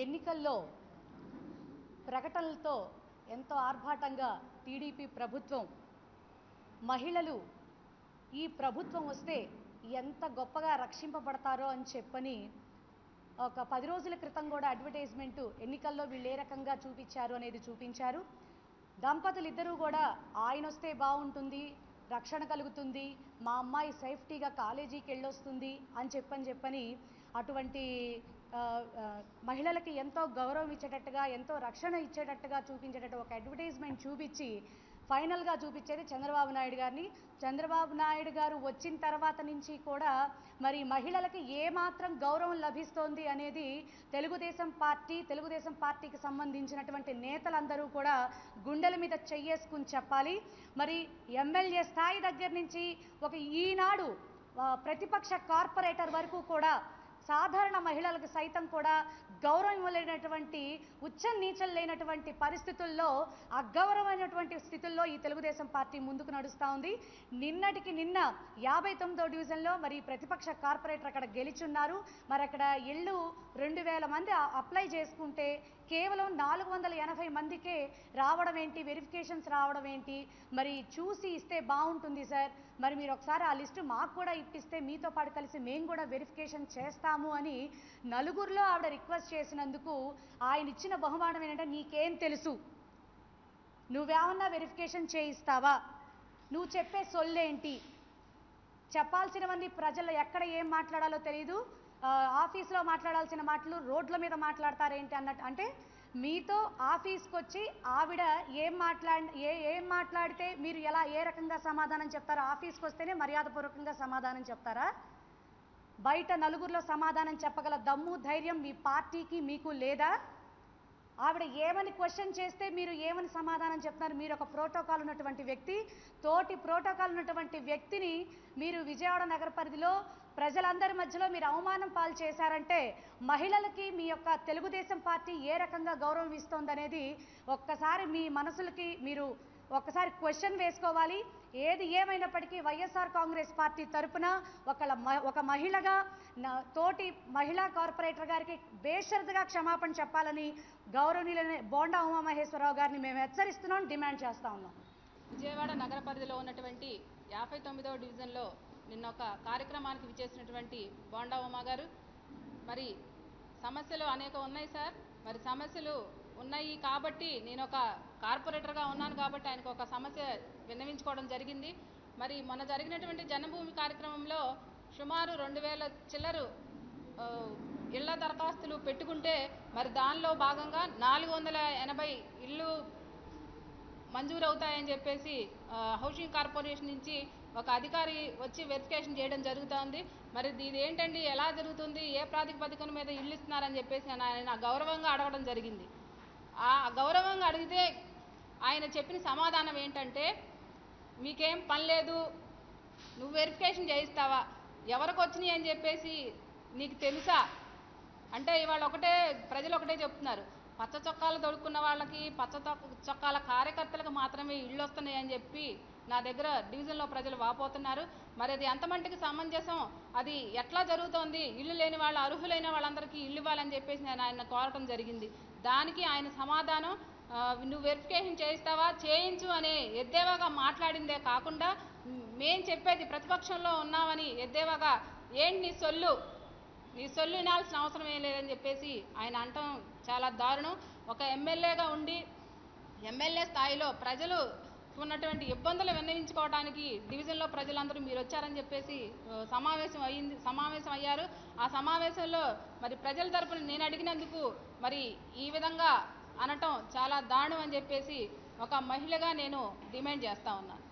ఎన్నికల్లో ప్రకటనలతో ఎంతో ఆర్భాటంగా టీడీపీ ప్రభుత్వం మహిళలు ఈ ప్రభుత్వం వస్తే ఎంత గొప్పగా రక్షింపబడతారో అని చెప్పని ఒక 10 రోజుల క్రితం కూడా అడ్వర్టైజ్మెంట్ ఎన్నికల్లో వీళ్ళు ఏ రకంగా చూపించారు అనేది చూపించారు. దంపతులు ఇద్దరూ కూడా ఆయన వస్తే బాగుంటుంది, రక్షణ కలుగుతుంది, మా అమ్మాయి సేఫ్టీగా కాలేజీకి వెళ్ళొస్తుంది అని చెప్పని అటువంటి మహిళలకి ఎంతో గౌరవం ఇచ్చేటట్టుగా ఎంతో రక్షణ ఇచ్చేటట్టుగా చూపించేటట్టు ఒక అడ్వర్టైజ్మెంట్ చూపించి ఫైనల్గా చూపించేది చంద్రబాబు నాయుడు గారిని. చంద్రబాబు నాయుడు గారు వచ్చిన తర్వాత నుంచి కూడా మరి మహిళలకి ఏమాత్రం గౌరవం లభిస్తోంది అనేది తెలుగుదేశం పార్టీకి సంబంధించినటువంటి నేతలందరూ కూడా గుండెల మీద చెయ్యేసుకుని చెప్పాలి. మరి ఎమ్మెల్యే స్థాయి దగ్గర నుంచి ఒక ఈనాడు ప్రతిపక్ష కార్పొరేటర్ వరకు కూడా సాధారణ మహిళలకు సైతం కూడా గౌరవం ఇవ్వలేనటువంటి ఉచ్చం నీచం లేనటువంటి పరిస్థితుల్లో అగౌరవమైనటువంటి స్థితుల్లో ఈ తెలుగుదేశం పార్టీ ముందుకు నడుస్తూ ఉంది. నిన్నటికి నిన్న 59వ డివిజన్లో మరి ప్రతిపక్ష కార్పొరేటర్ అక్కడ గెలిచున్నారు. మరి అక్కడ ఇళ్ళు 2000 మంది అప్లై చేసుకుంటే కేవలం 480 మందికే రావడం ఏంటి, వెరిఫికేషన్స్ రావడం ఏంటి? మరి చూసి ఇస్తే బాగుంటుంది సార్, మరి మీరు ఒకసారి ఆ లిస్టు మాకు కూడా ఇప్పిస్తే మీతో పాటు కలిసి మేము కూడా వెరిఫికేషన్ చేస్తాము అని నలుగురిలో ఆవిడ రిక్వెస్ట్ చేసినందుకు ఆయన ఇచ్చిన బహుమానం ఏంటంటే, నీకేం తెలుసు, నువ్వేమన్నా వెరిఫికేషన్ చేయిస్తావా, నువ్వు చెప్పే సొల్లేంటి, చెప్పాల్సినవన్నీ ప్రజలు ఎక్కడ ఏం మాట్లాడాలో తెలియదు, ఆఫీస్లో మాట్లాడాల్సిన మాటలు రోడ్ల మీద మాట్లాడతారేంటి అన్నట్టు. అంటే మీతో ఆఫీస్కి వచ్చి ఆవిడ ఏం మాట్లాడితే మీరు ఏ రకంగా సమాధానం చెప్తారో, ఆఫీస్కి వస్తేనే మర్యాదపూర్వకంగా సమాధానం చెప్తారా? బయట నలుగురిలో సమాధానం చెప్పగల దమ్ము ధైర్యం మీ పార్టీకి మీకు లేదా? ఆవిడ ఏమని క్వశ్చన్ చేస్తే మీరు ఏమని సమాధానం చెప్తున్నారు? మీరు ఒక ప్రోటోకాల్ ఉన్నటువంటి వ్యక్తి, తోటి ప్రోటోకాల్ ఉన్నటువంటి వ్యక్తిని మీరు విజయవాడ నగర పరిధిలో ప్రజలందరి మధ్యలో మీరు అవమానం పాలు చేశారంటే మహిళలకి మీ యొక్క తెలుగుదేశం పార్టీ ఏ రకంగా గౌరవం ఇస్తోందనేది ఒక్కసారి మీ మనసులకి మీరు ఒక్కసారి క్వశ్చన్ వేసుకోవాలి. ఏది ఏమైనప్పటికీ వైఎస్ఆర్ కాంగ్రెస్ పార్టీ తరపున ఒక మహిళగా తోటి మహిళా కార్పొరేటర్ గారికి బేషరతుగా క్షమాపణ చెప్పాలని గౌరవనీయులైన బోండా ఉమామహేశ్వరరావు గారిని మేము హెచ్చరిస్తున్నాం, డిమాండ్ చేస్తా ఉన్నాం. విజయవాడ నగర పరిధిలో ఉన్నటువంటి 59వ డివిజన్లో నిన్న ఒక కార్యక్రమానికి విచ్చేసినటువంటి బోండా ఉమా గారు, మరి సమస్యలు అనేక ఉన్నాయి సార్, మరి సమస్యలు ఉన్నాయి కాబట్టి నేను ఒక కార్పొరేటర్గా ఉన్నాను కాబట్టి ఆయనకు ఒక సమస్య విన్నవించుకోవడం జరిగింది. మరి మొన్న జరిగినటువంటి జన్మభూమి కార్యక్రమంలో సుమారు 2000 చిల్లరు ఇళ్ల దరఖాస్తులు పెట్టుకుంటే మరి దానిలో భాగంగా 480 ఇళ్ళు మంజూరు అవుతాయని చెప్పేసి హౌసింగ్ కార్పొరేషన్ నుంచి ఒక అధికారి వచ్చి వెరిఫికేషన్ చేయడం జరుగుతుంది. మరి ఇది ఏంటండి, ఎలా జరుగుతుంది, ఏ ప్రాతిపదికన మీద ఇల్లు ఇస్తున్నారని చెప్పేసి ఆయన గౌరవంగా అడగడం జరిగింది. ఆ గౌరవంగా అడిగితే ఆయన చెప్పిన సమాధానం ఏంటంటే, మీకేం పని లేదు, నువ్వు వెరిఫికేషన్ చేయిస్తావా, ఎవరికి వచ్చినాయి అని చెప్పేసి నీకు తెలుసా అంటే ఇవాళ ప్రజలు ఒకటే చెప్తున్నారు, పచ్చ చొక్కాలు దొడుకున్న వాళ్ళకి పచ్చ చొక్కాల కార్యకర్తలకు మాత్రమే ఇళ్ళు వస్తున్నాయని చెప్పి నా దగ్గర డివిజన్లో ప్రజలు వాపోతున్నారు. మరి అది ఎంతమందికి సమంజసం, అది ఎట్లా జరుగుతోంది, ఇల్లు లేని వాళ్ళు అర్హులైన వాళ్ళందరికీ ఇల్లు ఇవ్వాలని చెప్పేసి నేను ఆయన కోరటం జరిగింది. దానికి ఆయన సమాధానం, నువ్వు వెరిఫికేషన్ చేయిస్తావా, చేయించు అనే ఎద్దేవాగా మాట్లాడిందే కాకుండా మేం చెప్పేది ప్రతిపక్షంలో ఉన్నామని ఎద్దేవాగా ఏంటి నీ సొల్లు వినాల్సిన అవసరం ఏం లేదని చెప్పేసి ఆయన అంటాం చాలా దారుణం. ఒక ఎమ్మెల్యేగా ఉండి ఎమ్మెల్యే స్థాయిలో ప్రజలు ఉన్నటువంటి ఇబ్బందులు విన్నవించుకోవడానికి డివిజన్లో ప్రజలందరూ మీరు వచ్చారని చెప్పేసి సమావేశం అయ్యారు. ఆ సమావేశంలో మరి ప్రజల తరపున నేను అడిగినందుకు మరి ఈ విధంగా అనటం చాలా దారుణం అని చెప్పేసి ఒక మహిళగా నేను డిమాండ్ చేస్తా ఉన్నాను.